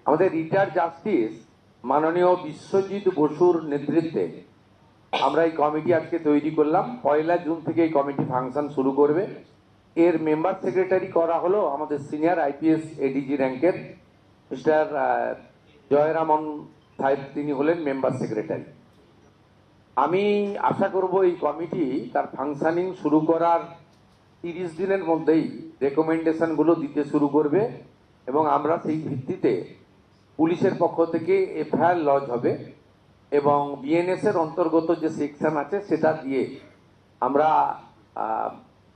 আমাদের retired justice মাননীয় বিশ্বজিৎ বসুর নেতৃত্বে আমরা এই কমিটি আজকে তৈরি করলাম। 1 জুন থেকে এই কমিটি ফাংশন শুরু করবে। এর মেম্বার সেক্রেটারি করা হলো আমাদের সিনিয়র আইপিএস এডিজি র্যাঙ্কের মিস্টার জয়রামন সাহেব, তিনি হলেন মেম্বার সেক্রেটারি। আমি আশা করব এই কমিটি তার ফাংশনিং শুরু করার 30 দিনের মধ্যেই রেকমেন্ডেশনগুলো দিতে শুরু করবে এবং আমরা সেই ভিত্তিতে পুলিশের পক্ষ থেকে এফআইআর লজ হবে এবং বিএনএস এর অন্তর্গত যে সেকশন আছে সেটা দিয়ে আমরা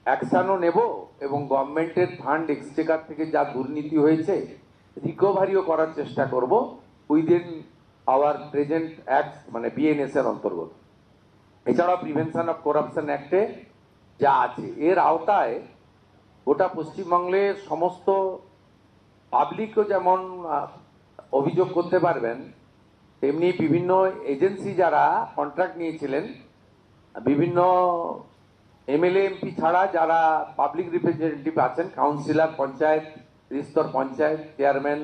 অ্যাকশনও নেব এবং গভর্নমেন্টের ফান্ড এক্সচেকার থেকে যা দুর্নীতি হয়েছে রিকভারিও করার চেষ্টা করব উইদিন আওয়ার প্রেজেন্ট অ্যাক্ট, মানে বিএনএস এর অন্তর্গত। এছাড়াও প্রিভেনশন অফ করাপশন অ্যাক্টে যা আছে এর আওতায় গোটা পশ্চিমবঙ্গের সমস্ত পাবলিকও যেমন অভিযোগ করতে পারবেন, তেমনি বিভিন্ন এজেন্সি যারা কন্ট্রাক্ট নিয়েছিলেন, বিভিন্ন এমএলএ এমপি ছাড়া যারা পাবলিক রিপ্রেজেন্টেটিভ আছেন, কাউন্সিলর, পঞ্চায়েত স্তর পঞ্চায়েত চেয়ারম্যান,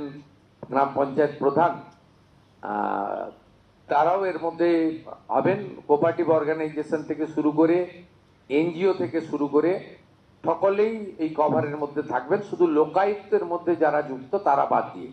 গ্রাম পঞ্চায়েত প্রধান, তারাও এর মধ্যে হবেন। কোঅপারেটিভ অর্গানাইজেশন থেকে শুরু করে এনজিও থেকে শুরু করে সকলেই এই কভারের মধ্যে থাকবেন, শুধু লোকায়ুক্তের মধ্যে যারা যুক্ত তারা বাদ দিয়ে।